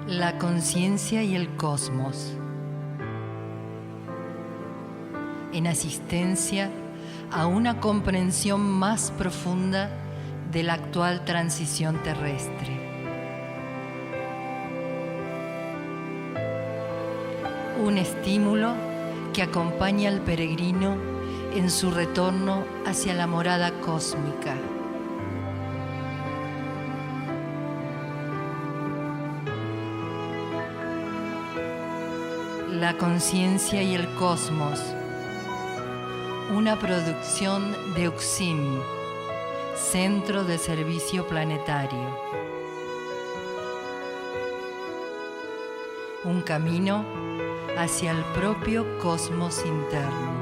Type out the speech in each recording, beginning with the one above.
La conciencia y el cosmos. En asistencia a una comprensión más profunda de la actual transición terrestre. Un estímulo que acompaña al peregrino en su retorno hacia la morada cósmica. La conciencia y el cosmos. Una producción de UXIM, Centro de Servicio Planetario. Un camino hacia el propio cosmos interno.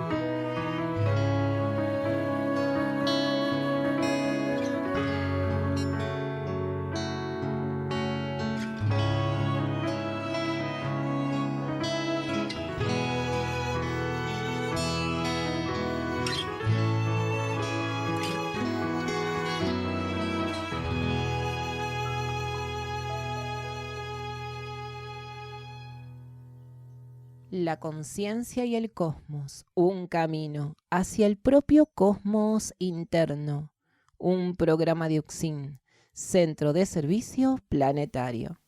La conciencia y el cosmos, un camino hacia el propio cosmos interno, un programa de UXIM, Centro de Servicio Planetario.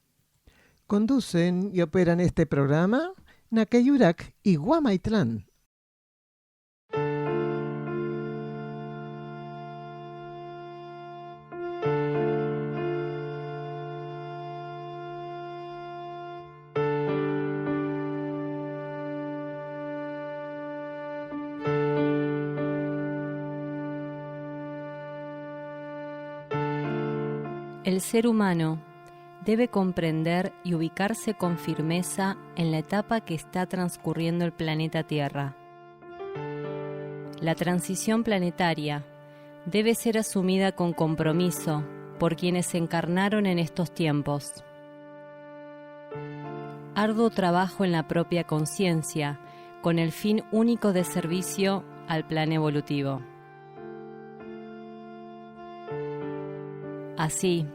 Conducen y operan este programa Nakayurak y Guamaitlán. El ser humano debe comprender y ubicarse con firmeza en la etapa que está transcurriendo el planeta Tierra. La transición planetaria debe ser asumida con compromiso por quienes encarnaron en estos tiempos. Arduo trabajo en la propia conciencia, con el fin único de servicio al plan evolutivo. Así,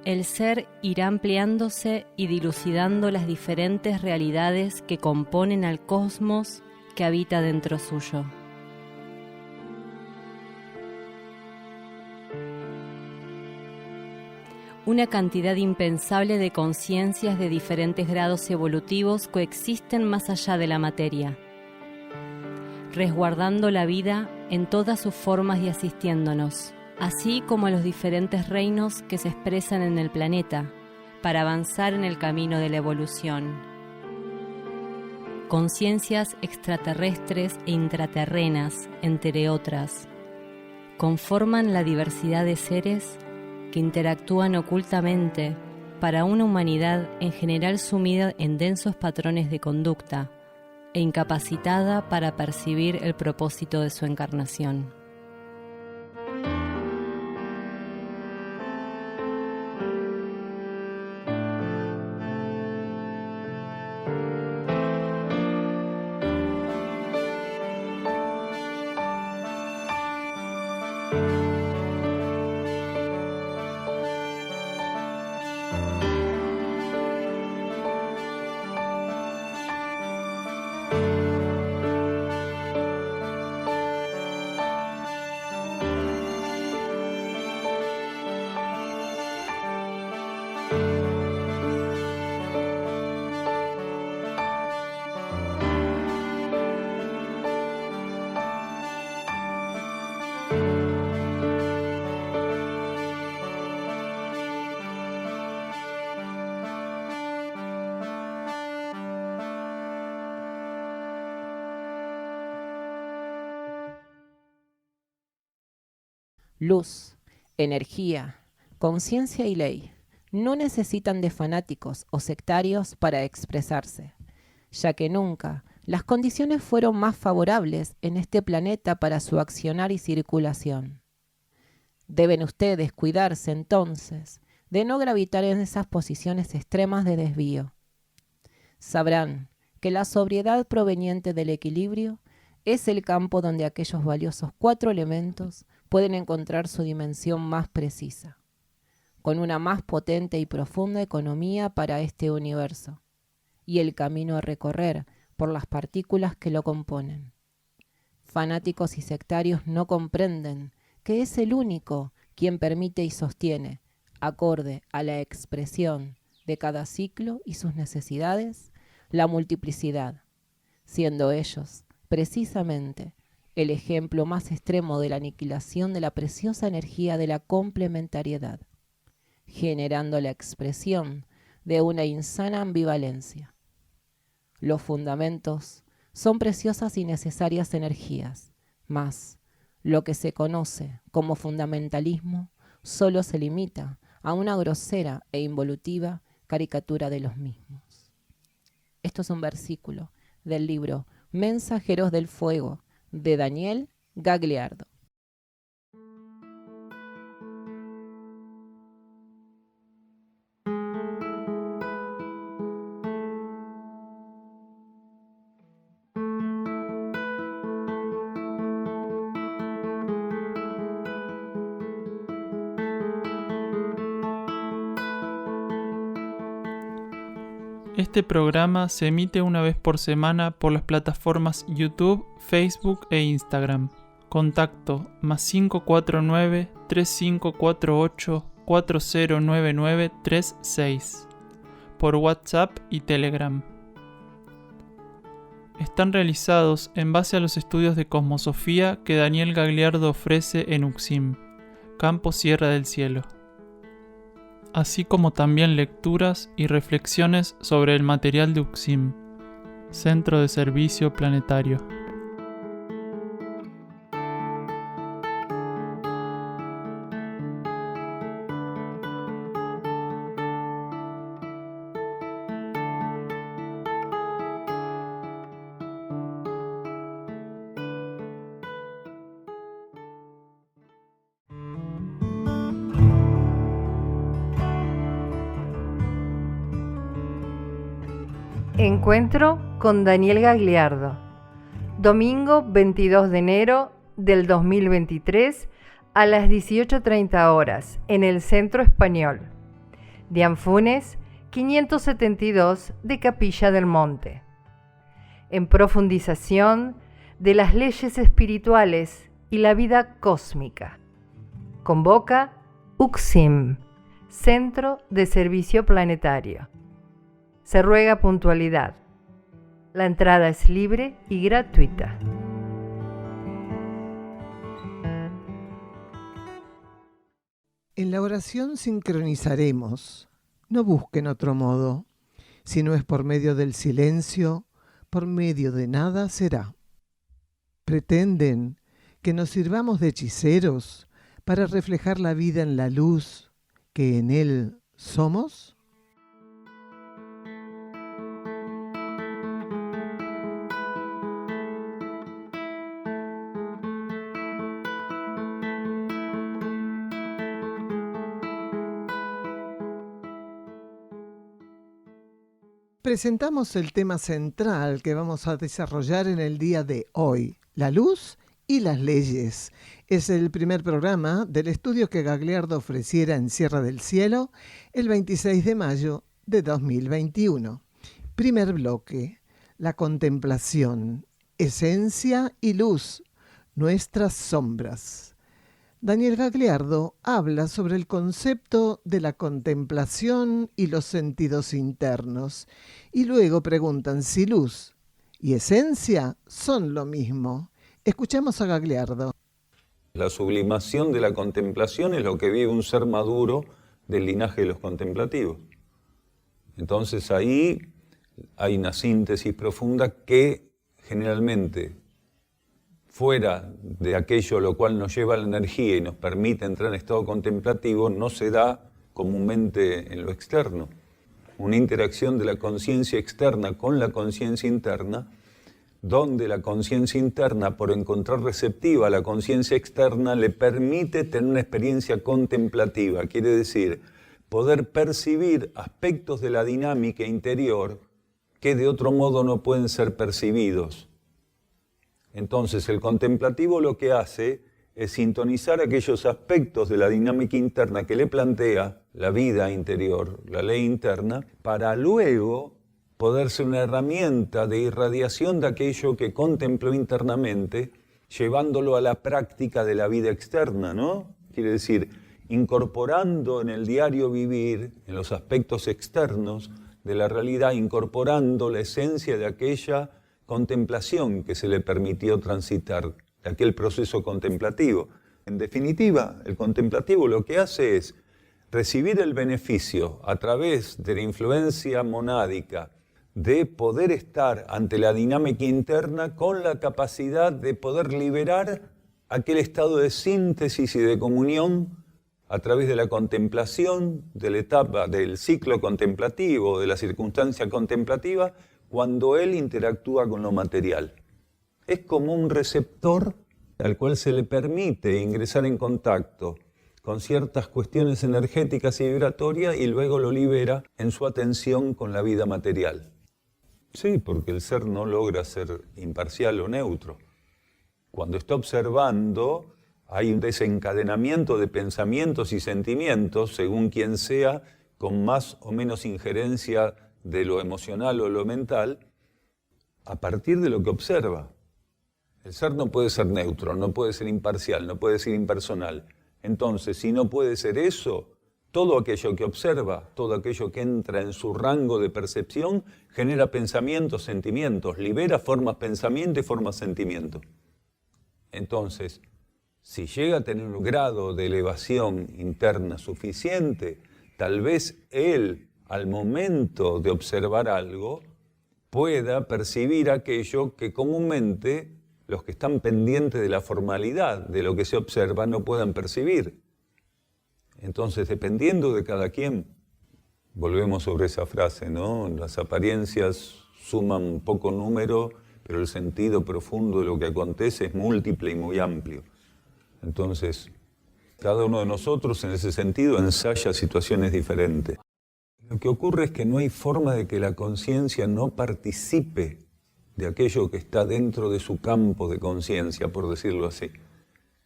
el ser irá ampliándose y dilucidando las diferentes realidades que componen al cosmos que habita dentro suyo. Una cantidad impensable de conciencias de diferentes grados evolutivos coexisten más allá de la materia, resguardando la vida en todas sus formas y asistiéndonos, así como a los diferentes reinos que se expresan en el planeta, para avanzar en el camino de la evolución. Conciencias extraterrestres e intraterrenas, entre otras, conforman la diversidad de seres que interactúan ocultamente para una humanidad en general sumida en densos patrones de conducta e incapacitada para percibir el propósito de su encarnación. Luz, energía, conciencia y ley no necesitan de fanáticos o sectarios para expresarse, ya que nunca las condiciones fueron más favorables en este planeta para su accionar y circulación. Deben ustedes cuidarse entonces de no gravitar en esas posiciones extremas de desvío. Sabrán que la sobriedad proveniente del equilibrio es el campo donde aquellos valiosos 4 elementos pueden encontrar su dimensión más precisa. con una más potente y profunda economía para este universo, y el camino a recorrer por las partículas que lo componen. Fanáticos y sectarios no comprenden que es el único quien permite y sostiene, acorde a la expresión de cada ciclo y sus necesidades, la multiplicidad, siendo ellos, precisamente, el ejemplo más extremo de la aniquilación de la preciosa energía de la complementariedad, generando la expresión de una insana ambivalencia. Los fundamentos son preciosas y necesarias energías, mas lo que se conoce como fundamentalismo solo se limita a una grosera e involutiva caricatura de los mismos. Esto es un versículo del libro Mensajeros del Fuego de Daniel Gagliardo. Este programa se emite una vez por semana por las plataformas YouTube, Facebook e Instagram. Contacto +549 3548 409936 por WhatsApp y Telegram. Están realizados en base a los estudios de cosmosofía que Daniel Gagliardo ofrece en UXIM, Campo Sierra del Cielo, así como también lecturas y reflexiones sobre el material de UXIM, Centro de Servicio Planetario. Encuentro con Daniel Gagliardo, domingo 22 de enero del 2023 a las 18:30 horas en el Centro Español, de Anfunes 572 de Capilla del Monte, en profundización de las leyes espirituales y la vida cósmica. Convoca UXIM, Centro de Servicio Planetario. Se ruega puntualidad. La entrada es libre y gratuita. En la oración sincronizaremos. No busquen otro modo. Si no es por medio del silencio, por medio de nada será. Pretenden que nos sirvamos de hechiceros para reflejar la vida en la luz que en él somos. Presentamos el tema central que vamos a desarrollar en el día de hoy, la luz y las leyes. Es el primer programa del estudio que Gagliardo ofreciera en Sierra del Cielo el 26 de mayo de 2021. Primer bloque, la contemplación, esencia y luz, nuestras sombras. Daniel Gagliardo habla sobre el concepto de la contemplación y los sentidos internos, y luego preguntan si luz y esencia son lo mismo. Escuchamos a Gagliardo. La sublimación de la contemplación es lo que vive un ser maduro del linaje de los contemplativos. Entonces ahí hay una síntesis profunda que generalmente, fuera de aquello a lo cual nos lleva la energía y nos permite entrar en estado contemplativo, no se da comúnmente en lo externo. Una interacción de la conciencia externa con la conciencia interna, donde la conciencia interna, por encontrar receptiva a la conciencia externa, le permite tener una experiencia contemplativa. Quiere decir, poder percibir aspectos de la dinámica interior que de otro modo no pueden ser percibidos. Entonces, el contemplativo lo que hace es sintonizar aquellos aspectos de la dinámica interna que le plantea la vida interior, la ley interna, para luego poder ser una herramienta de irradiación de aquello que contempló internamente, llevándolo a la práctica de la vida externa, ¿no? Quiere decir, incorporando en el diario vivir, en los aspectos externos de la realidad, incorporando la esencia de aquella contemplación que se le permitió transitar, de aquel proceso contemplativo. En definitiva, el contemplativo lo que hace es recibir el beneficio a través de la influencia monádica de poder estar ante la dinámica interna con la capacidad de poder liberar aquel estado de síntesis y de comunión a través de la contemplación, de la etapa del ciclo contemplativo, de la circunstancia contemplativa, cuando él interactúa con lo material. Es como un receptor al cual se le permite ingresar en contacto con ciertas cuestiones energéticas y vibratorias y luego lo libera en su atención con la vida material. Sí, porque el ser no logra ser imparcial o neutro. Cuando está observando, hay un desencadenamiento de pensamientos y sentimientos, según quien sea, con más o menos injerencia de lo emocional o lo mental, a partir de lo que observa. El ser no puede ser neutro, no puede ser imparcial, no puede ser impersonal. Entonces, si no puede ser eso, todo aquello que observa, todo aquello que entra en su rango de percepción, genera pensamientos, sentimientos, libera formas pensamiento y formas sentimiento. Entonces, si llega a tener un grado de elevación interna suficiente, tal vez él, al momento de observar algo, pueda percibir aquello que comúnmente los que están pendientes de la formalidad de lo que se observa no puedan percibir. Entonces, dependiendo de cada quien, volvemos sobre esa frase, ¿no? Las apariencias suman poco número, pero el sentido profundo de lo que acontece es múltiple y muy amplio. Entonces, cada uno de nosotros en ese sentido ensaya situaciones diferentes. Lo que ocurre es que no hay forma de que la conciencia no participe de aquello que está dentro de su campo de conciencia, por decirlo así.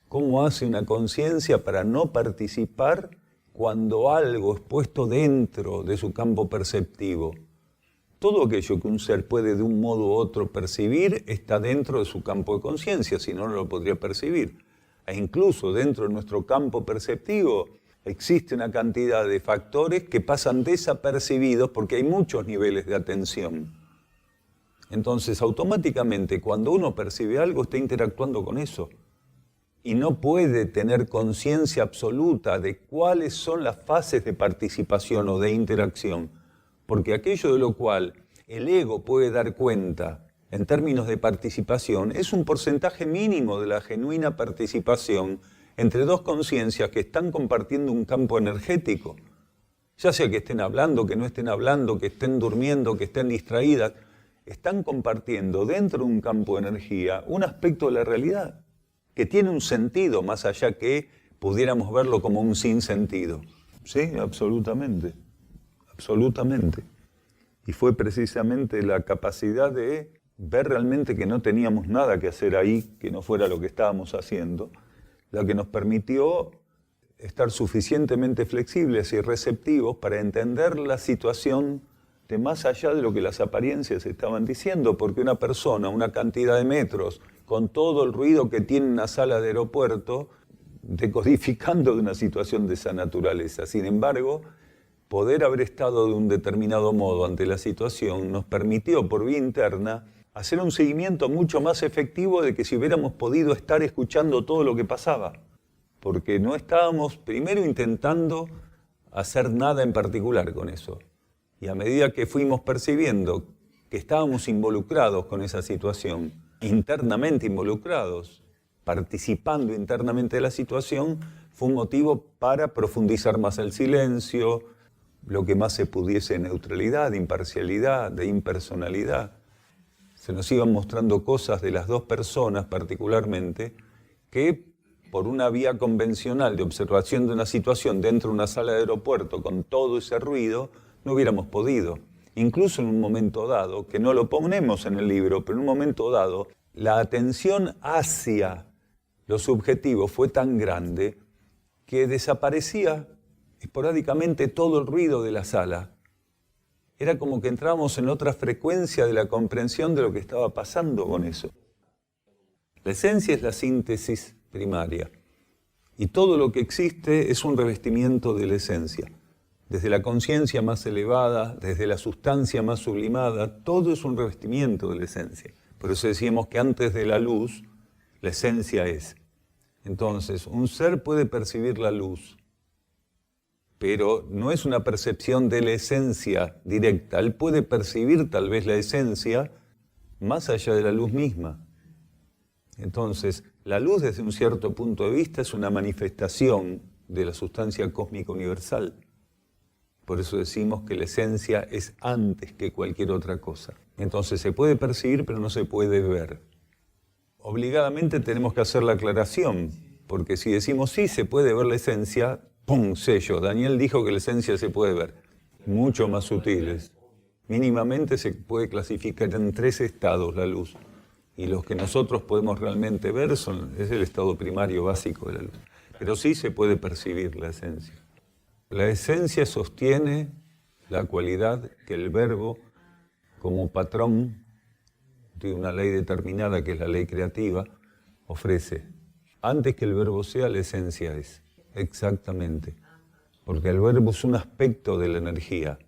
¿Cómo hace una conciencia para no participar cuando algo es puesto dentro de su campo perceptivo? Todo aquello que un ser puede de un modo u otro percibir está dentro de su campo de conciencia, si no, no lo podría percibir. E incluso dentro de nuestro campo perceptivo existe una cantidad de factores que pasan desapercibidos porque hay muchos niveles de atención. Entonces, automáticamente, cuando uno percibe algo, está interactuando con eso. Y no puede tener conciencia absoluta de cuáles son las fases de participación o de interacción. Porque aquello de lo cual el ego puede dar cuenta en términos de participación es un porcentaje mínimo de la genuina participación entre dos conciencias que están compartiendo un campo energético. Ya sea que estén hablando, que no estén hablando, que estén durmiendo, que estén distraídas, están compartiendo dentro de un campo de energía un aspecto de la realidad que tiene un sentido más allá que pudiéramos verlo como un sinsentido. Sí, absolutamente, absolutamente. Y fue precisamente la capacidad de ver realmente que no teníamos nada que hacer ahí, que no fuera lo que estábamos haciendo, la que nos permitió estar suficientemente flexibles y receptivos para entender la situación de más allá de lo que las apariencias estaban diciendo, porque una persona, una cantidad de metros, con todo el ruido que tiene una sala de aeropuerto, decodificando de una situación de esa naturaleza. Sin embargo, poder haber estado de un determinado modo ante la situación nos permitió, por vía interna, hacer un seguimiento mucho más efectivo de que si hubiéramos podido estar escuchando todo lo que pasaba. Porque no estábamos primero intentando hacer nada en particular con eso. Y a medida que fuimos percibiendo que estábamos involucrados con esa situación, internamente involucrados, participando internamente de la situación, fue un motivo para profundizar más el silencio, lo que más se pudiese de neutralidad, de imparcialidad, de impersonalidad. Se nos iban mostrando cosas de las dos personas particularmente que por una vía convencional de observación de una situación dentro de una sala de aeropuerto con todo ese ruido, no hubiéramos podido. Incluso en un momento dado, que no lo ponemos en el libro, pero en un momento dado, la atención hacia lo subjetivo fue tan grande que desaparecía esporádicamente todo el ruido de la sala. Era como que entrábamos en otra frecuencia de la comprensión de lo que estaba pasando con eso. La esencia es la síntesis primaria y todo lo que existe es un revestimiento de la esencia. Desde la conciencia más elevada, desde la sustancia más sublimada, todo es un revestimiento de la esencia. Por eso decíamos que antes de la luz, la esencia es. Entonces, un ser puede percibir la luz, pero no es una percepción de la esencia directa. Él puede percibir tal vez la esencia más allá de la luz misma. Entonces, la luz desde un cierto punto de vista es una manifestación de la sustancia cósmica universal. Por eso decimos que la esencia es antes que cualquier otra cosa. Entonces se puede percibir, pero no se puede ver. Obligadamente tenemos que hacer la aclaración, porque si decimos sí, se puede ver la esencia, ¡pum! Sello. Daniel dijo que la esencia se puede ver. Mucho más sutiles. Mínimamente se puede clasificar en 3 estados la luz. Y los que nosotros podemos realmente ver es el estado primario básico de la luz. Pero sí se puede percibir la esencia. La esencia sostiene la cualidad que el verbo, como patrón de una ley determinada, que es la ley creativa, ofrece. Antes que el verbo sea, la esencia es. Exactamente. Porque el verbo es un aspecto de la energía,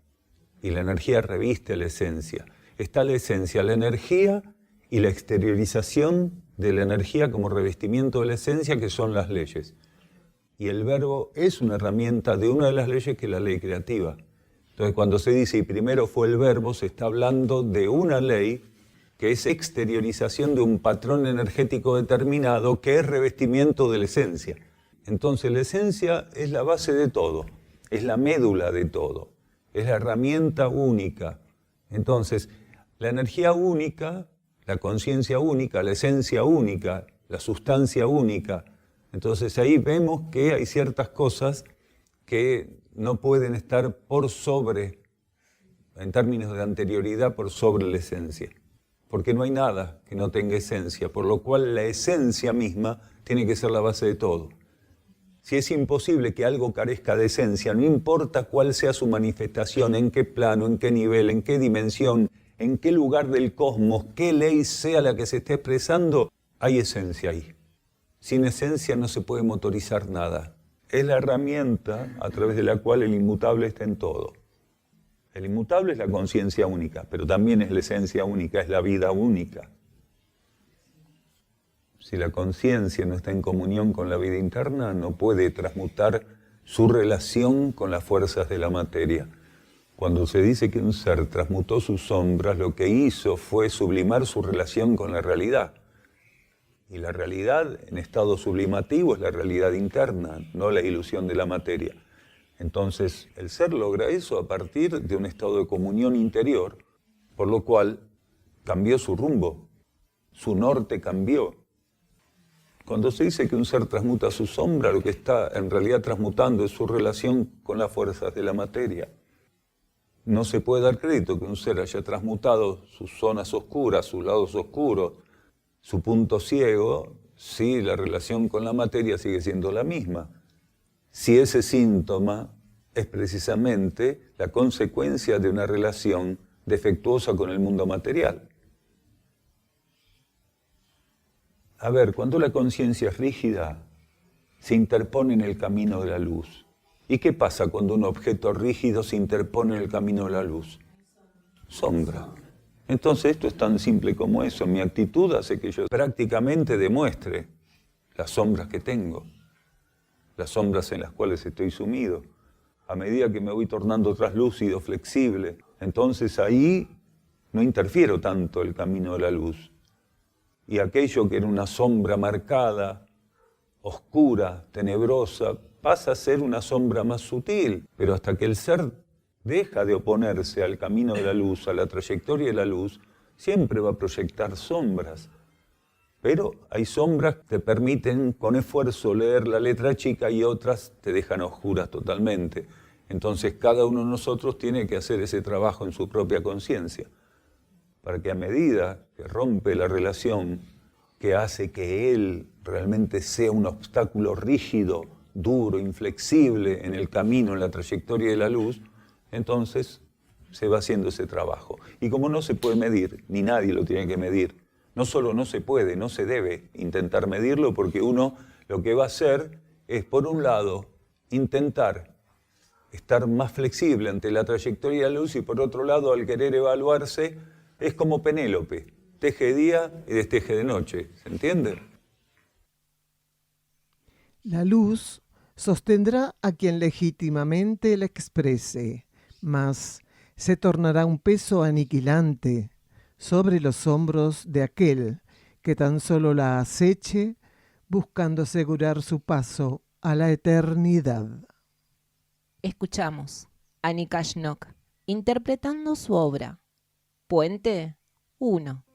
y la energía reviste a la esencia. Está la esencia, la energía y la exteriorización de la energía como revestimiento de la esencia, que son las leyes. Y el verbo es una herramienta de una de las leyes, que es la ley creativa. Entonces, cuando se dice, y primero fue el verbo, se está hablando de una ley que es exteriorización de un patrón energético determinado, que es revestimiento de la esencia. Entonces, la esencia es la base de todo, es la médula de todo, es la herramienta única. Entonces, la energía única, la conciencia única, la esencia única, la sustancia única. Entonces ahí vemos que hay ciertas cosas que no pueden estar por sobre, en términos de anterioridad, por sobre la esencia. Porque no hay nada que no tenga esencia, por lo cual la esencia misma tiene que ser la base de todo. Si es imposible que algo carezca de esencia, no importa cuál sea su manifestación, en qué plano, en qué nivel, en qué dimensión, en qué lugar del cosmos, qué ley sea la que se esté expresando, hay esencia ahí. Sin esencia no se puede motorizar nada. Es la herramienta a través de la cual el inmutable está en todo. El inmutable es la conciencia única, pero también es la esencia única, es la vida única. Si la conciencia no está en comunión con la vida interna, no puede transmutar su relación con las fuerzas de la materia. Cuando se dice que un ser transmutó sus sombras, lo que hizo fue sublimar su relación con la realidad. Y la realidad en estado sublimativo es la realidad interna, no la ilusión de la materia. Entonces, el ser logra eso a partir de un estado de comunión interior, por lo cual cambió su rumbo, su norte cambió. Cuando se dice que un ser transmuta su sombra, lo que está en realidad transmutando es su relación con las fuerzas de la materia. No se puede dar crédito que un ser haya transmutado sus zonas oscuras, sus lados oscuros, su punto ciego, si la relación con la materia sigue siendo la misma. Si ese síntoma es precisamente la consecuencia de una relación defectuosa con el mundo material. A ver, cuando la conciencia es rígida, se interpone en el camino de la luz. ¿Y qué pasa cuando un objeto rígido se interpone en el camino de la luz? Sombra. Entonces esto es tan simple como eso. Mi actitud hace que yo prácticamente demuestre las sombras que tengo, las sombras en las cuales estoy sumido. A medida que me voy tornando traslúcido, flexible, entonces ahí no interfiero tanto el camino de la luz. Y aquello que era una sombra marcada, oscura, tenebrosa, pasa a ser una sombra más sutil. Pero hasta que el ser deja de oponerse al camino de la luz, a la trayectoria de la luz, siempre va a proyectar sombras. Pero hay sombras que te permiten con esfuerzo leer la letra chica y otras te dejan oscuras totalmente. Entonces cada uno de nosotros tiene que hacer ese trabajo en su propia conciencia, para que a medida que rompe la relación que hace que él realmente sea un obstáculo rígido, duro, inflexible en el camino, en la trayectoria de la luz, entonces se va haciendo ese trabajo. Y como no se puede medir, ni nadie lo tiene que medir, no solo no se puede, no se debe intentar medirlo, porque uno lo que va a hacer es, por un lado, intentar estar más flexible ante la trayectoria de la luz, y por otro lado, al querer evaluarse, es como Penélope, teje de día y desteje de noche, ¿se entiende? La luz sostendrá a quien legítimamente la exprese, mas se tornará un peso aniquilante sobre los hombros de aquel que tan solo la aceche, buscando asegurar su paso a la eternidad. Escuchamos a Nikashnok interpretando su obra Puente 1.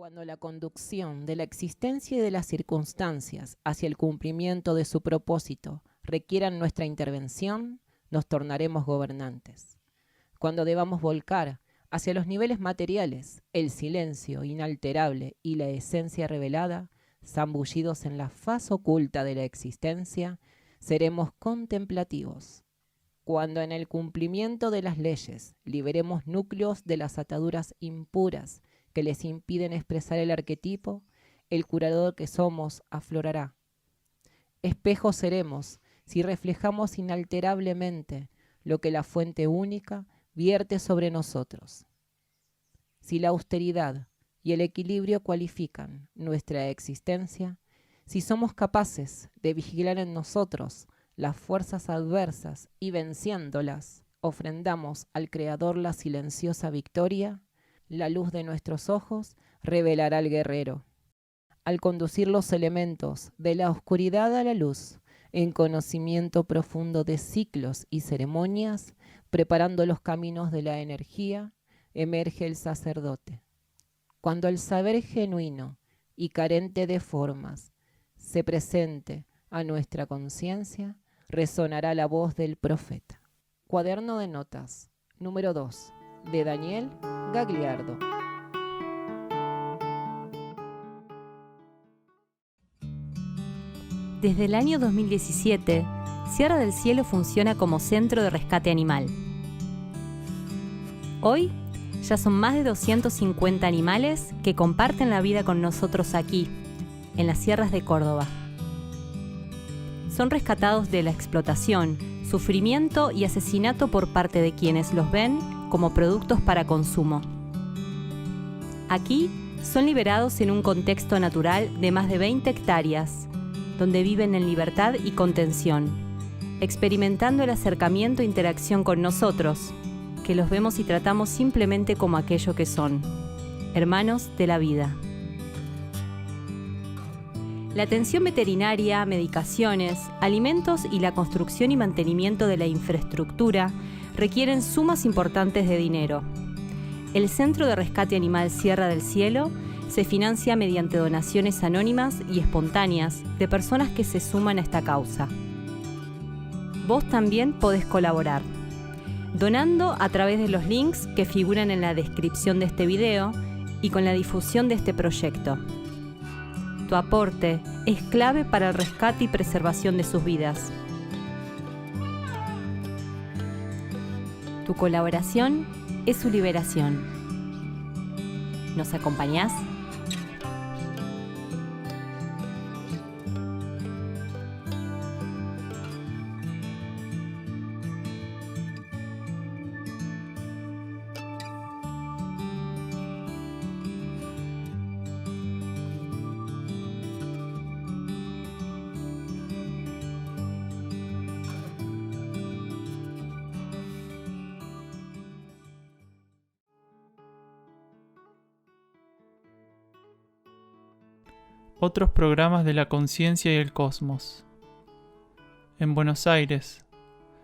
Cuando la conducción de la existencia y de las circunstancias hacia el cumplimiento de su propósito requieran nuestra intervención, nos tornaremos gobernantes. Cuando debamos volcar hacia los niveles materiales el silencio inalterable y la esencia revelada, zambullidos en la faz oculta de la existencia, seremos contemplativos. Cuando en el cumplimiento de las leyes liberemos núcleos de las ataduras impuras que les impiden expresar el arquetipo, el curador que somos aflorará. Espejos seremos si reflejamos inalterablemente lo que la fuente única vierte sobre nosotros. Si la austeridad y el equilibrio cualifican nuestra existencia, si somos capaces de vigilar en nosotros las fuerzas adversas y venciéndolas, ofrendamos al Creador la silenciosa victoria, la luz de nuestros ojos revelará al guerrero. Al conducir los elementos de la oscuridad a la luz, en conocimiento profundo de ciclos y ceremonias, preparando los caminos de la energía, emerge el sacerdote. Cuando el saber genuino y carente de formas se presente a nuestra conciencia, resonará la voz del profeta. Cuaderno de notas, número 2, de Daniel Gagliardo. Desde el año 2017, Sierra del Cielo funciona como centro de rescate animal. Hoy, ya son más de 250 animales que comparten la vida con nosotros aquí, en las sierras de Córdoba. Son rescatados de la explotación, sufrimiento y asesinato por parte de quienes los ven como productos para consumo. Aquí son liberados en un contexto natural de más de 20 hectáreas, donde viven en libertad y contención, experimentando el acercamiento e interacción con nosotros, que los vemos y tratamos simplemente como aquello que son, hermanos de la vida. La atención veterinaria, medicaciones, alimentos y la construcción y mantenimiento de la infraestructura requieren sumas importantes de dinero. El Centro de Rescate Animal Sierra del Cielo se financia mediante donaciones anónimas y espontáneas de personas que se suman a esta causa. Vos también podés colaborar, donando a través de los links que figuran en la descripción de este video y con la difusión de este proyecto. Tu aporte es clave para el rescate y preservación de sus vidas. Tu colaboración es su liberación. ¿Nos acompañás? Otros programas de la conciencia y el cosmos. En Buenos Aires,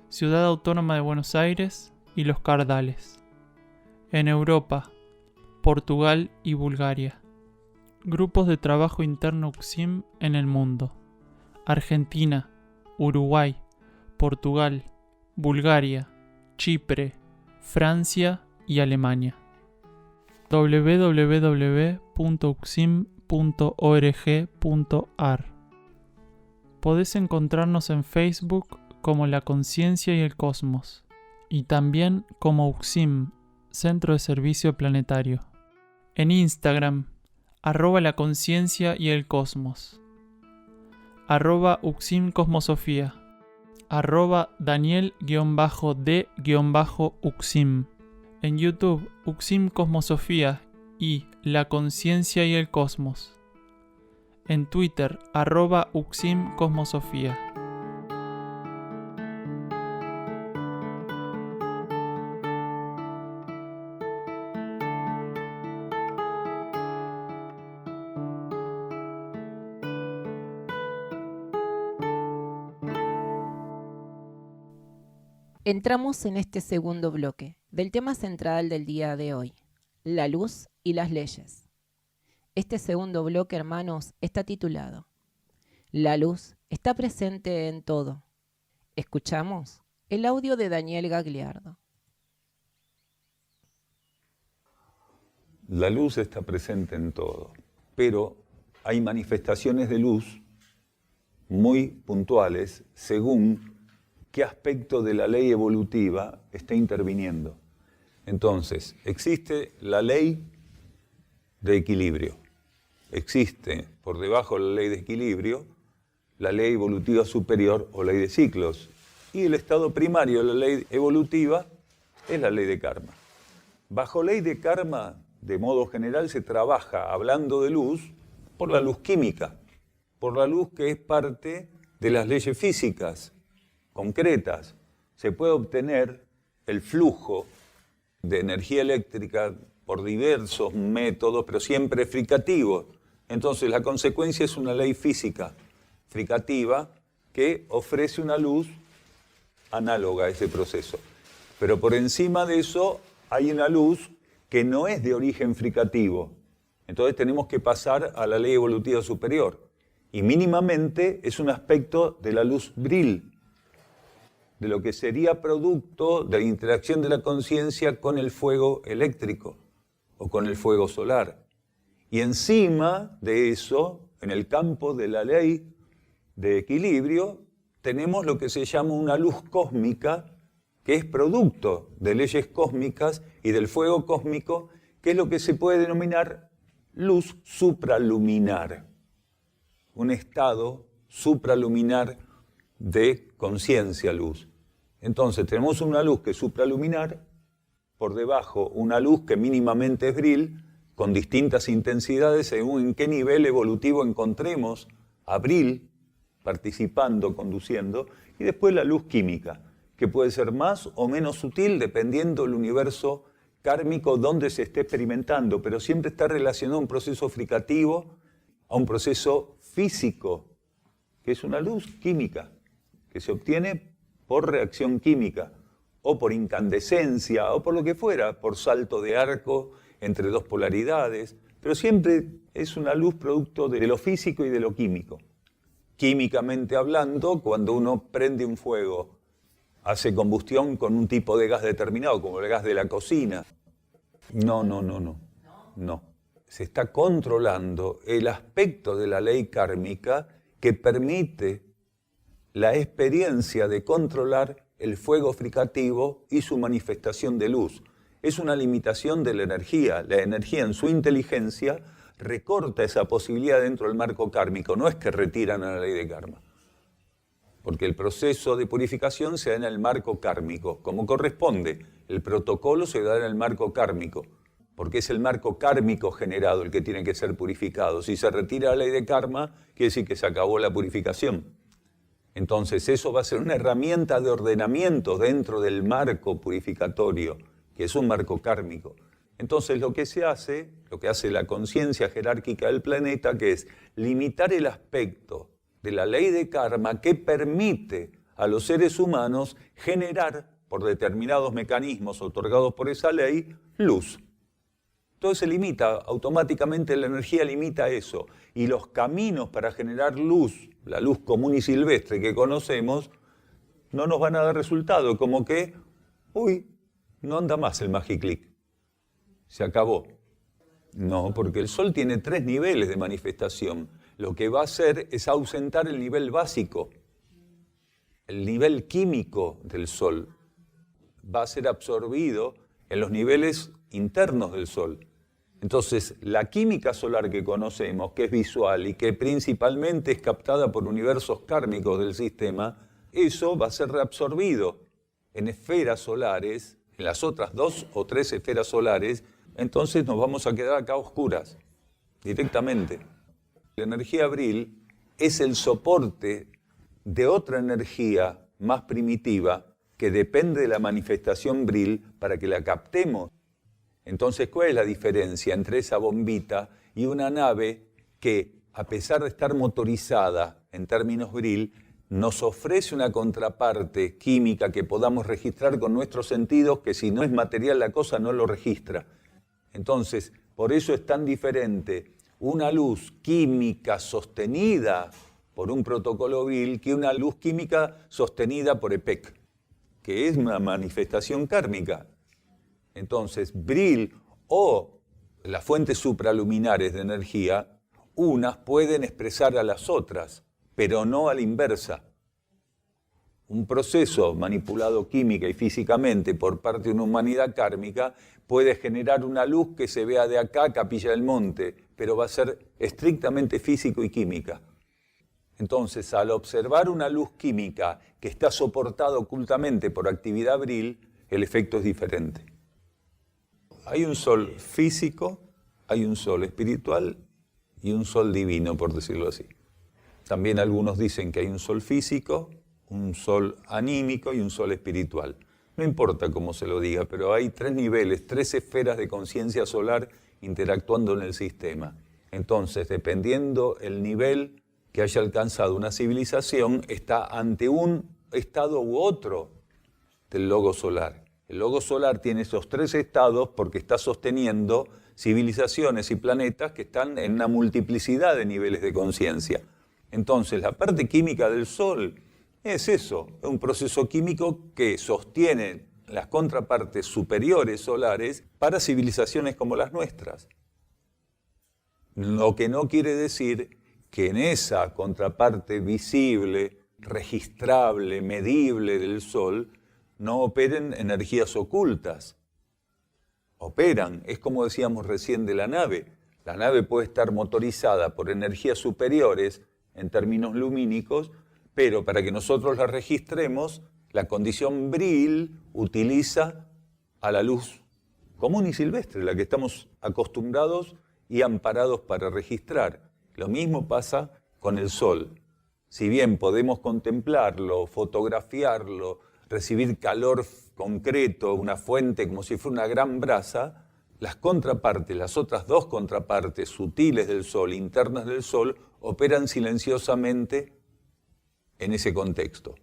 Ciudad Autónoma de Buenos Aires y Los Cardales. En Europa, Portugal y Bulgaria. Grupos de trabajo interno UCSIM en el mundo. Argentina, Uruguay, Portugal, Bulgaria, Chipre, Francia y Alemania. www.ucsim.org.ar. Podés encontrarnos en Facebook como La Conciencia y el Cosmos y también como UCSIM, Centro de Servicio Planetario. En Instagram, @La Conciencia y el Cosmos, @UCSIM Cosmosofía, @Daniel_D_UCSIM. En YouTube, UCSIM Cosmosofía y La Conciencia y el Cosmos. En Twitter, @UCSIM Cosmosofía. Entramos en este segundo bloque del tema central del día de hoy, la luz y las leyes. Este segundo bloque, hermanos, está titulado La luz está presente en todo. Escuchamos el audio de Daniel Gagliardo. La luz está presente en todo, pero hay manifestaciones de luz muy puntuales según qué aspecto de la ley evolutiva está interviniendo. Entonces, existe la ley de equilibrio. Existe, por debajo de la ley de equilibrio, la ley evolutiva superior o ley de ciclos. Y el estado primario de la ley evolutiva es la ley de karma. Bajo ley de karma, de modo general, se trabaja, hablando de luz, por la luz química, por la luz que es parte de las leyes físicas concretas. Se puede obtener el flujo de energía eléctrica por diversos métodos, pero siempre fricativos. Entonces, la consecuencia es una ley física fricativa que ofrece una luz análoga a ese proceso. Pero por encima de eso hay una luz que no es de origen fricativo. Entonces tenemos que pasar a la ley evolutiva superior. Y mínimamente es un aspecto de la luz bril, de lo que sería producto de la interacción de la conciencia con el fuego eléctrico o con el fuego solar. Y encima de eso, en el campo de la ley de equilibrio, tenemos lo que se llama una luz cósmica, que es producto de leyes cósmicas y del fuego cósmico, que es lo que se puede denominar luz supraluminar. Un estado supraluminar de conciencia luz. Entonces tenemos una luz que es supraluminar, por debajo una luz que mínimamente es bril, con distintas intensidades según en qué nivel evolutivo encontremos a bril participando, conduciendo, y después la luz química, que puede ser más o menos sutil dependiendo del universo kármico donde se esté experimentando, pero siempre está relacionado a un proceso fricativo, a un proceso físico, que es una luz química, que se obtiene por reacción química, o por incandescencia, o por lo que fuera, por salto de arco entre dos polaridades, pero siempre es una luz producto de lo físico y de lo químico. Químicamente hablando, cuando uno prende un fuego, hace combustión con un tipo de gas determinado, como el gas de la cocina. No. Se está controlando el aspecto de la ley kármica que permite la experiencia de controlar el fuego fricativo y su manifestación de luz. Es una limitación de la energía. La energía en su inteligencia recorta esa posibilidad dentro del marco kármico. No es que retiran a la ley de karma. Porque el proceso de purificación se da en el marco kármico, como corresponde. El protocolo se da en el marco kármico, porque es el marco kármico generado el que tiene que ser purificado. Si se retira la ley de karma, quiere decir que se acabó la purificación. Entonces eso va a ser una herramienta de ordenamiento dentro del marco purificatorio, que es un marco kármico. Entonces lo que hace la conciencia jerárquica del planeta, que es limitar el aspecto de la ley de karma que permite a los seres humanos generar, por determinados mecanismos otorgados por esa ley, luz. Entonces se limita, automáticamente la energía limita eso. Y los caminos para generar luz, la luz común y silvestre que conocemos, no nos van a dar resultado, como que, no anda más el Magiclick, se acabó. No, porque el Sol tiene 3 niveles de manifestación. Lo que va a hacer es ausentar el nivel básico, el nivel químico del Sol. Va a ser absorbido en los niveles internos del Sol. Entonces, la química solar que conocemos, que es visual y que principalmente es captada por universos kármicos del sistema, eso va a ser reabsorbido en esferas solares, en las otras 2 o 3 esferas solares, entonces nos vamos a quedar acá a oscuras, directamente. La energía bril es el soporte de otra energía más primitiva que depende de la manifestación bril para que la captemos. Entonces, ¿cuál es la diferencia entre esa bombita y una nave que, a pesar de estar motorizada en términos bril, nos ofrece una contraparte química que podamos registrar con nuestros sentidos, que si no es material la cosa no lo registra? Entonces, por eso es tan diferente una luz química sostenida por un protocolo Bril que una luz química sostenida por EPEC, que es una manifestación kármica. Entonces, Bril o las fuentes supraluminares de energía, unas pueden expresar a las otras, pero no a la inversa. Un proceso manipulado química y físicamente por parte de una humanidad kármica puede generar una luz que se vea de acá a Capilla del Monte, pero va a ser estrictamente físico y química. Entonces, al observar una luz química que está soportada ocultamente por actividad Bril, el efecto es diferente. Hay un sol físico, hay un sol espiritual y un sol divino, por decirlo así. También algunos dicen que hay un sol físico, un sol anímico y un sol espiritual. No importa cómo se lo diga, pero hay 3 niveles, 3 esferas de conciencia solar interactuando en el sistema. Entonces, dependiendo el nivel que haya alcanzado una civilización, está ante un estado u otro del logo solar. El logo solar tiene esos 3 estados porque está sosteniendo civilizaciones y planetas que están en una multiplicidad de niveles de conciencia. Entonces, la parte química del Sol es eso, es un proceso químico que sostiene las contrapartes superiores solares para civilizaciones como las nuestras. Lo que no quiere decir que en esa contraparte visible, registrable, medible del Sol, no operen energías ocultas. Operan, es como decíamos recién de la nave. La nave puede estar motorizada por energías superiores en términos lumínicos, pero para que nosotros la registremos, la condición Bril utiliza a la luz común y silvestre, la que estamos acostumbrados y amparados para registrar. Lo mismo pasa con el Sol. Si bien podemos contemplarlo, fotografiarlo, recibir calor concreto, una fuente como si fuera una gran brasa, las contrapartes, las otras 2 contrapartes sutiles del Sol, internas del Sol, operan silenciosamente en ese contexto.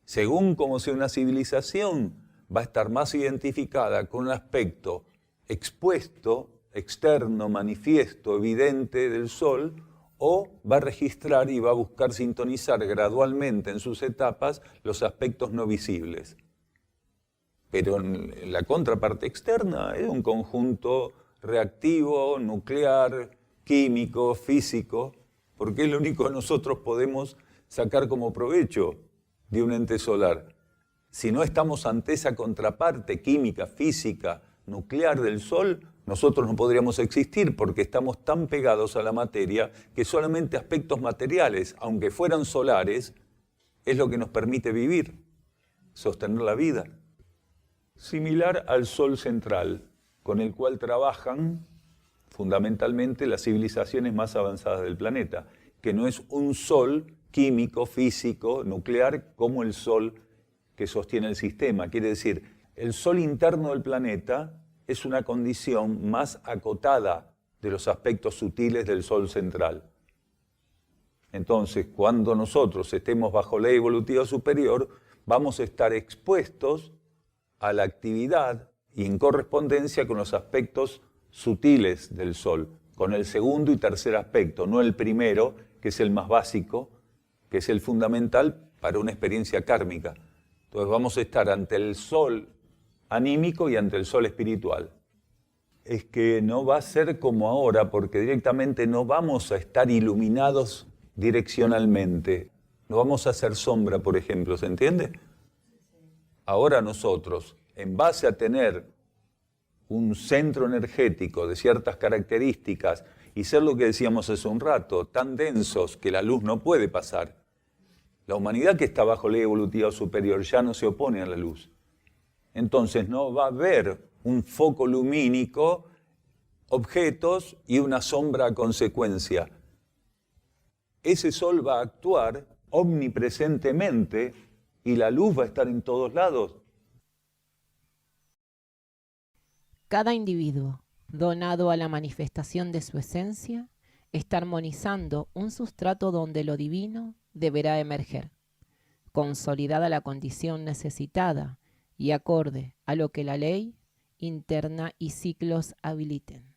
Según como sea una civilización, va a estar más identificada con un aspecto expuesto, externo, manifiesto, evidente del Sol, o va a registrar y va a buscar sintonizar gradualmente en sus etapas los aspectos no visibles. Pero en la contraparte externa es un conjunto reactivo, nuclear, químico, físico, porque es lo único que nosotros podemos sacar como provecho de un ente solar. Si no estamos ante esa contraparte química, física, nuclear del Sol, nosotros no podríamos existir porque estamos tan pegados a la materia que solamente aspectos materiales, aunque fueran solares, es lo que nos permite vivir, sostener la vida. Similar al Sol central, con el cual trabajan fundamentalmente las civilizaciones más avanzadas del planeta, que no es un Sol químico, físico, nuclear, como el Sol que sostiene el sistema. Quiere decir, el Sol interno del planeta es una condición más acotada de los aspectos sutiles del Sol central. Entonces, cuando nosotros estemos bajo ley evolutiva superior, vamos a estar expuestos a la actividad y en correspondencia con los aspectos sutiles del Sol, con el segundo y tercer aspecto, no el primero, que es el más básico, que es el fundamental para una experiencia kármica. Entonces vamos a estar ante el Sol anímico y ante el Sol espiritual. Es que no va a ser como ahora, porque directamente no vamos a estar iluminados direccionalmente. No vamos a hacer sombra, por ejemplo, ¿se entiende? Ahora nosotros, en base a tener un centro energético de ciertas características y ser lo que decíamos hace un rato, tan densos que la luz no puede pasar, la humanidad que está bajo ley evolutiva superior ya no se opone a la luz. Entonces no va a haber un foco lumínico, objetos y una sombra a consecuencia. Ese sol va a actuar omnipresentemente y la luz va a estar en todos lados. Cada individuo, donado a la manifestación de su esencia, está armonizando un sustrato donde lo divino deberá emerger, consolidada la condición necesitada y acorde a lo que la ley interna y ciclos habiliten.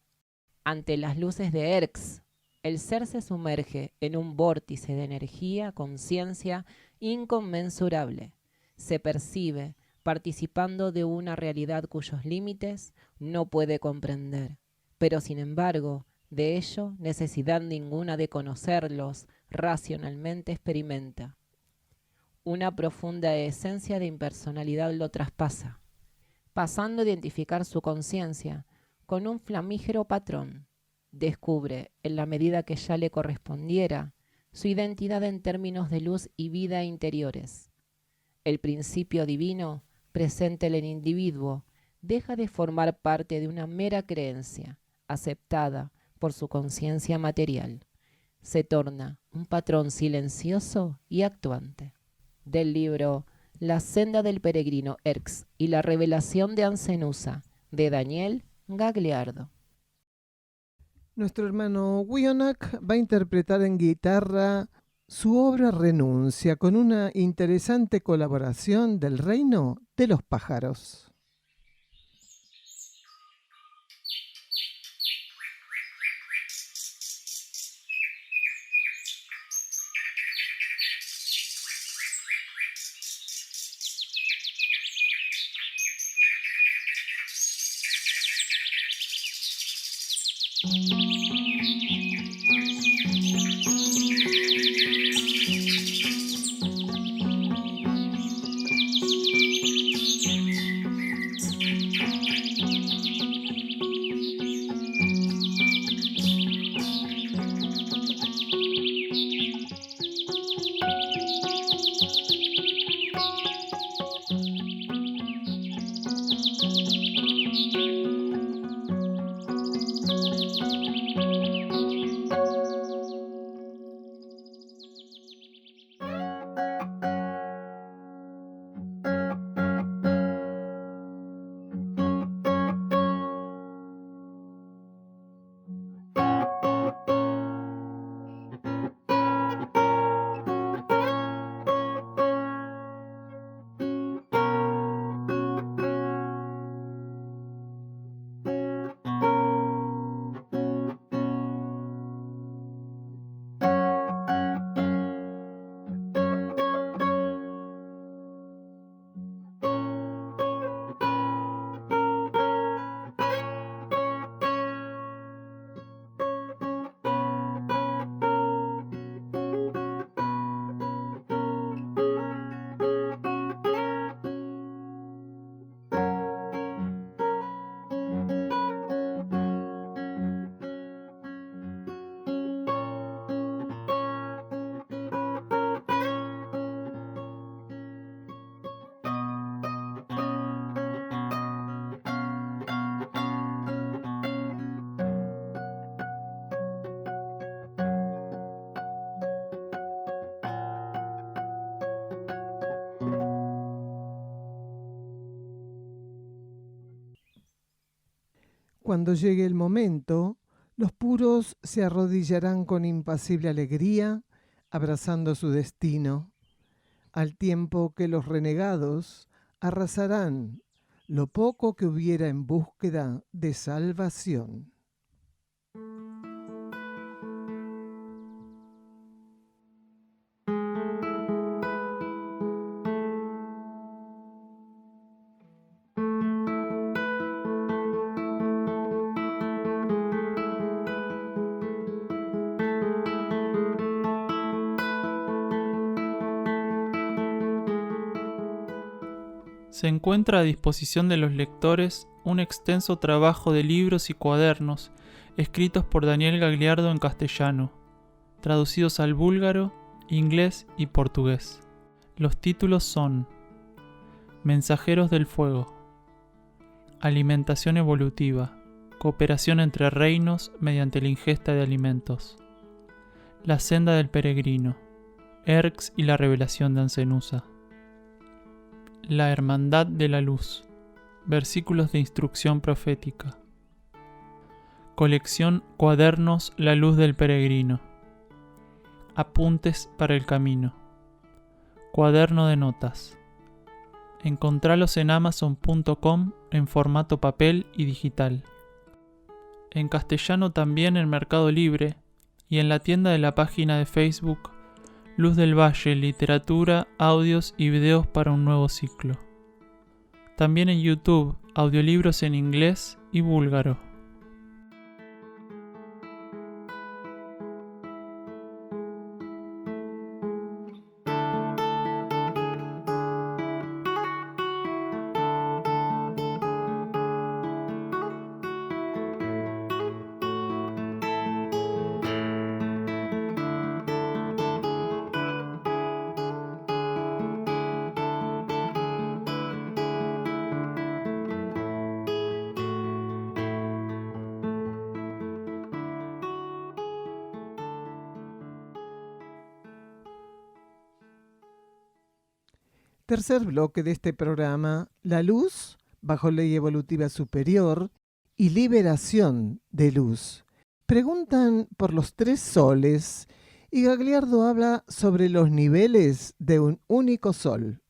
Ante las luces de Erx, El ser se sumerge en un vórtice de energía, conciencia inconmensurable. Se percibe participando de una realidad cuyos límites no puede comprender, pero sin embargo, de ello necesidad ninguna de conocerlos racionalmente experimenta. Una profunda esencia de impersonalidad lo traspasa, pasando a identificar su conciencia con un flamígero patrón. Descubre, en la medida que ya le correspondiera, su identidad en términos de luz y vida interiores. El principio divino, presente en el individuo, deja de formar parte de una mera creencia, aceptada por su conciencia material. Se torna un patrón silencioso y actuante. Del libro La senda del peregrino Erx y la revelación de Ancenusa, de Daniel Gagliardo. Nuestro hermano Wionak va a interpretar en guitarra su obra Renuncia con una interesante colaboración del Reino de los Pájaros. Cuando llegue el momento, los puros se arrodillarán con impasible alegría, abrazando su destino, al tiempo que los renegados arrasarán lo poco que hubiera en búsqueda de salvación. Se encuentra a disposición de los lectores un extenso trabajo de libros y cuadernos escritos por Daniel Gagliardo en castellano, traducidos al búlgaro, inglés y portugués. Los títulos son Mensajeros del Fuego, Alimentación Evolutiva, Cooperación entre reinos mediante la ingesta de alimentos, La senda del peregrino, Erx y la revelación de Ancenusa, La Hermandad de la Luz, versículos de instrucción profética. Colección Cuadernos La Luz del Peregrino. Apuntes para el camino. Cuaderno de notas. Encontralos en amazon.com en formato papel y digital. En castellano también en Mercado Libre y en la tienda de la página de Facebook Luz del Valle, literatura, audios y videos para un nuevo ciclo. También en YouTube, audiolibros en inglés y búlgaro. Tercer bloque de este programa, la luz bajo ley evolutiva superior y liberación de luz. Preguntan por los 3 soles y Gagliardo habla sobre los niveles de un único sol.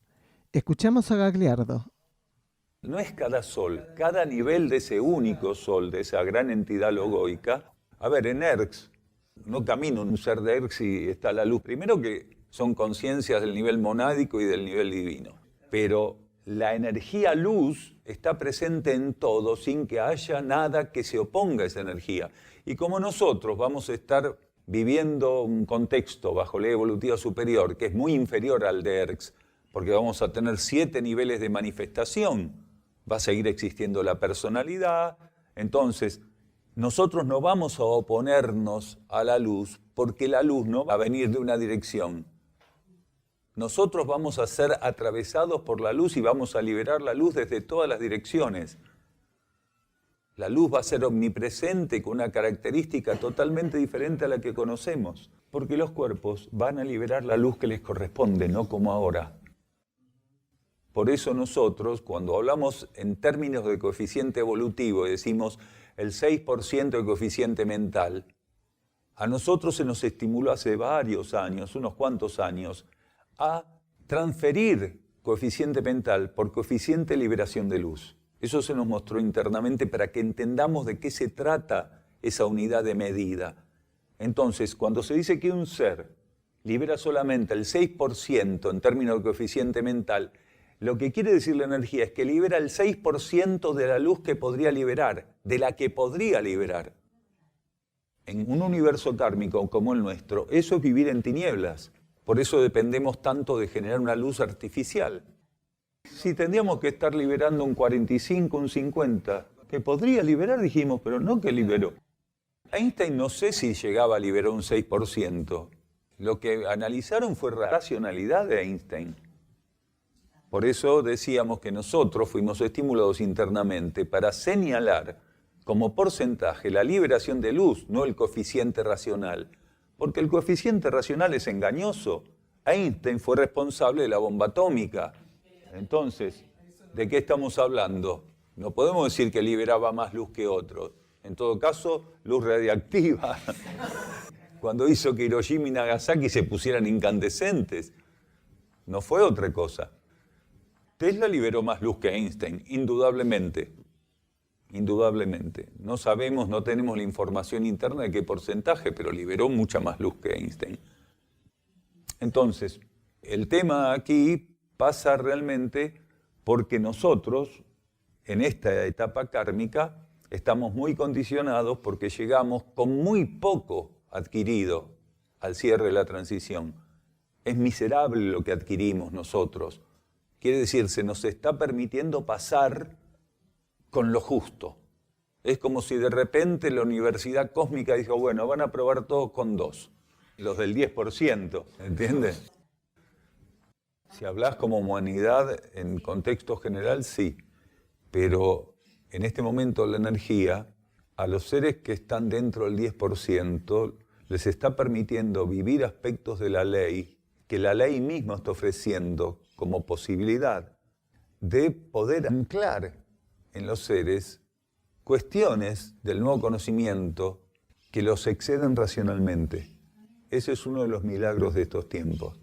Escuchamos a Gagliardo. No es cada sol, cada nivel de ese único sol, de esa gran entidad logoica. A ver, en Erx, no camina un ser de Erx y está la luz. Primero que son conciencias del nivel monádico y del nivel divino. Pero la energía luz está presente en todo sin que haya nada que se oponga a esa energía. Y como nosotros vamos a estar viviendo un contexto bajo ley evolutiva superior que es muy inferior al de Erx, porque vamos a tener 7 niveles de manifestación, va a seguir existiendo la personalidad, entonces nosotros no vamos a oponernos a la luz porque la luz no va a venir de una dirección. Nosotros vamos a ser atravesados por la luz y vamos a liberar la luz desde todas las direcciones. La luz va a ser omnipresente con una característica totalmente diferente a la que conocemos, porque los cuerpos van a liberar la luz que les corresponde, no como ahora. Por eso nosotros, cuando hablamos en términos de coeficiente evolutivo y decimos el 6% de coeficiente mental, a nosotros se nos estimuló hace varios años, unos cuantos años, a transferir coeficiente mental por coeficiente liberación de luz. Eso se nos mostró internamente para que entendamos de qué se trata esa unidad de medida. Entonces, cuando se dice que un ser libera solamente el 6% en términos de coeficiente mental, lo que quiere decir la energía es que libera el 6% de la luz que podría liberar, de la que podría liberar. En un universo kármico como el nuestro, eso es vivir en tinieblas. Por eso dependemos tanto de generar una luz artificial. Si tendríamos que estar liberando un 45, un 50, que podría liberar, dijimos, pero no que liberó. Einstein no sé si llegaba a liberar un 6%. Lo que analizaron fue la racionalidad de Einstein. Por eso decíamos que nosotros fuimos estimulados internamente para señalar como porcentaje la liberación de luz, no el coeficiente racional. Porque el coeficiente racional es engañoso. Einstein fue responsable de la bomba atómica. Entonces, ¿de qué estamos hablando? No podemos decir que liberaba más luz que otros. En todo caso, luz radiactiva. Cuando hizo que Hiroshima y Nagasaki se pusieran incandescentes. No fue otra cosa. Tesla liberó más luz que Einstein, indudablemente. Indudablemente. No sabemos, no tenemos la información interna de qué porcentaje, pero liberó mucha más luz que Einstein. Entonces, el tema aquí pasa realmente porque nosotros, en esta etapa kármica, estamos muy condicionados porque llegamos con muy poco adquirido al cierre de la transición. Es miserable lo que adquirimos nosotros. Quiere decir, se nos está permitiendo pasar con lo justo. Es como si de repente la universidad cósmica dijo, bueno, van a probar todos con 2, los del 10%, ¿entiendes? Si hablas como humanidad en contexto general, sí, pero en este momento la energía, a los seres que están dentro del 10%, les está permitiendo vivir aspectos de la ley que la ley misma está ofreciendo como posibilidad de poder anclar en los seres cuestiones del nuevo conocimiento que los exceden racionalmente. Ese es uno de los milagros de estos tiempos.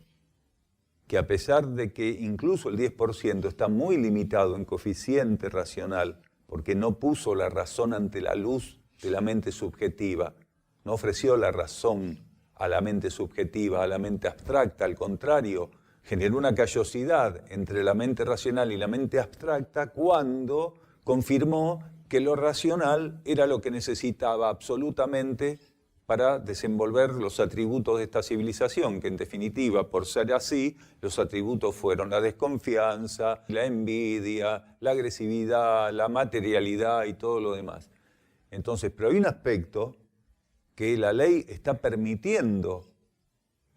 Que a pesar de que incluso el 10% está muy limitado en coeficiente racional, porque no puso la razón ante la luz de la mente subjetiva, no ofreció la razón a la mente subjetiva, a la mente abstracta, al contrario, generó una callosidad entre la mente racional y la mente abstracta cuando confirmó que lo racional era lo que necesitaba absolutamente para desenvolver los atributos de esta civilización, que en definitiva, por ser así, los atributos fueron la desconfianza, la envidia, la agresividad, la materialidad y todo lo demás. Entonces, pero hay un aspecto que la ley está permitiendo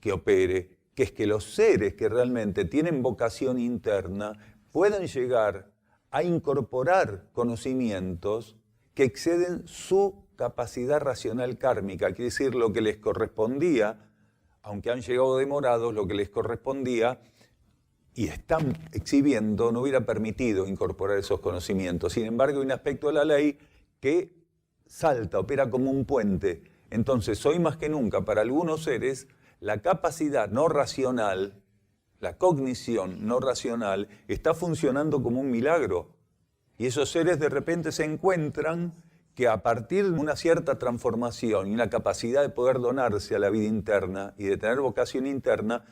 que opere, que es que los seres que realmente tienen vocación interna puedan llegar a incorporar conocimientos que exceden su capacidad racional kármica, quiere decir lo que les correspondía, aunque han llegado demorados, lo que les correspondía y están exhibiendo no hubiera permitido incorporar esos conocimientos. Sin embargo, hay un aspecto de la ley que salta, opera como un puente. Entonces, hoy más que nunca, para algunos seres, la capacidad no racional, la cognición no racional, está funcionando como un milagro. Y esos seres de repente se encuentran que a partir de una cierta transformación y una capacidad de poder donarse a la vida interna y de tener vocación interna,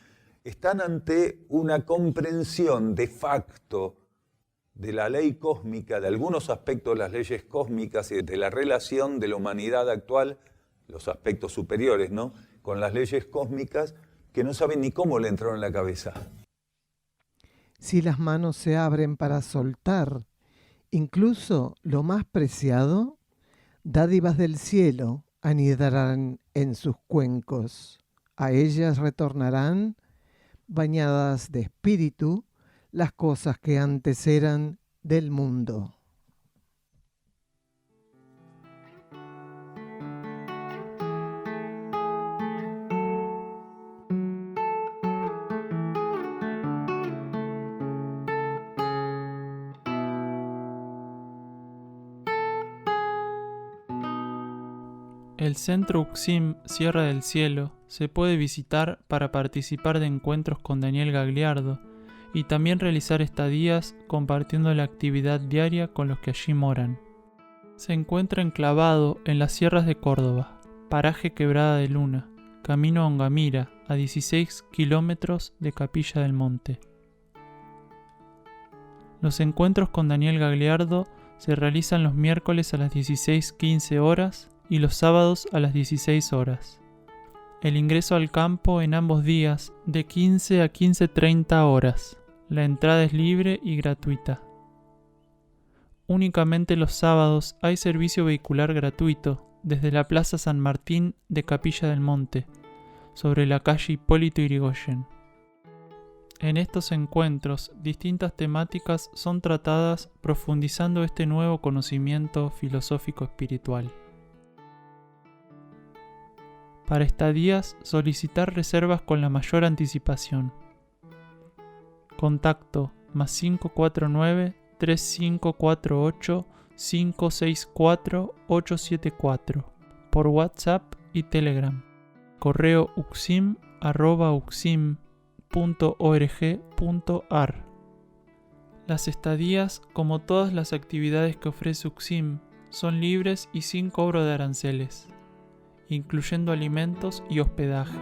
están ante una comprensión de facto de la ley cósmica, de algunos aspectos de las leyes cósmicas y de la relación de la humanidad actual, los aspectos superiores, ¿no?, con las leyes cósmicas, que no saben ni cómo le entraron en la cabeza. Si las manos se abren para soltar, incluso lo más preciado, dádivas del cielo anidarán en sus cuencos. A ellas retornarán, bañadas de espíritu, las cosas que antes eran del mundo. El Centro Uxim Sierra del Cielo se puede visitar para participar de encuentros con Daniel Gagliardo y también realizar estadías compartiendo la actividad diaria con los que allí moran. Se encuentra enclavado en las sierras de Córdoba, paraje Quebrada de Luna, camino a Ongamira, a 16 kilómetros de Capilla del Monte. Los encuentros con Daniel Gagliardo se realizan los miércoles a las 16:15 horas y los sábados a las 16 horas. El ingreso al campo en ambos días de 15 a 15:30 horas. La entrada es libre y gratuita. Únicamente los sábados hay servicio vehicular gratuito desde la Plaza San Martín de Capilla del Monte, sobre la calle Hipólito Yrigoyen. En estos encuentros, distintas temáticas son tratadas profundizando este nuevo conocimiento filosófico espiritual. Para estadías, solicitar reservas con la mayor anticipación. Contacto +549 3548 564 874 por WhatsApp y Telegram. Correo uxim@uxim.org.ar. Las estadías, como todas las actividades que ofrece Uxim, son libres y sin cobro de aranceles, incluyendo alimentos y hospedaje.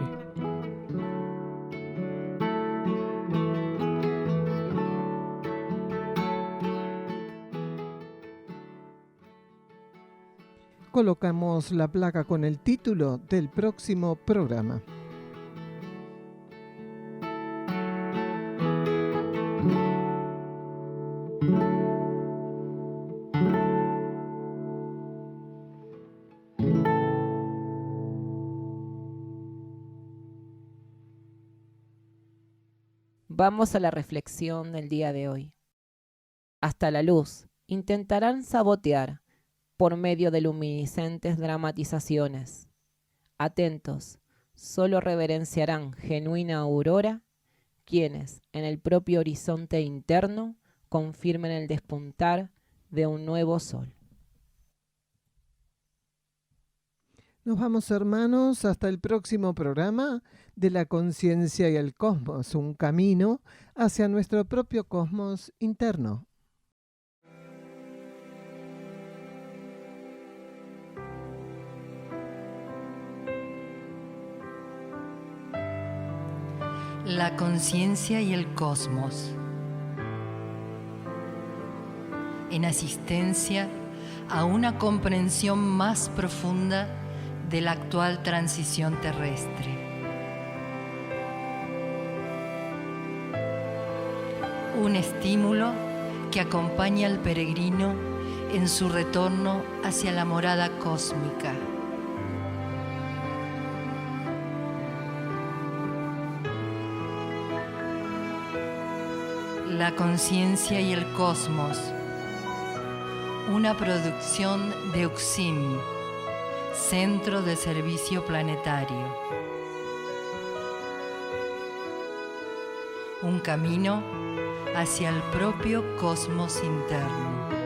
Colocamos la placa con el título del próximo programa. Vamos a la reflexión del día de hoy. Hasta la luz intentarán sabotear por medio de luminiscentes dramatizaciones. Atentos, solo reverenciarán genuina aurora quienes en el propio horizonte interno confirmen el despuntar de un nuevo sol. Nos vamos, hermanos, hasta el próximo programa de la conciencia y el cosmos, un camino hacia nuestro propio cosmos interno. La conciencia y el cosmos. En asistencia a una comprensión más profunda de la actual transición terrestre. Un estímulo que acompaña al peregrino en su retorno hacia la morada cósmica. La conciencia y el cosmos. Una producción de UXIM, Centro de Servicio Planetario. Un camino hacia el propio cosmos interno.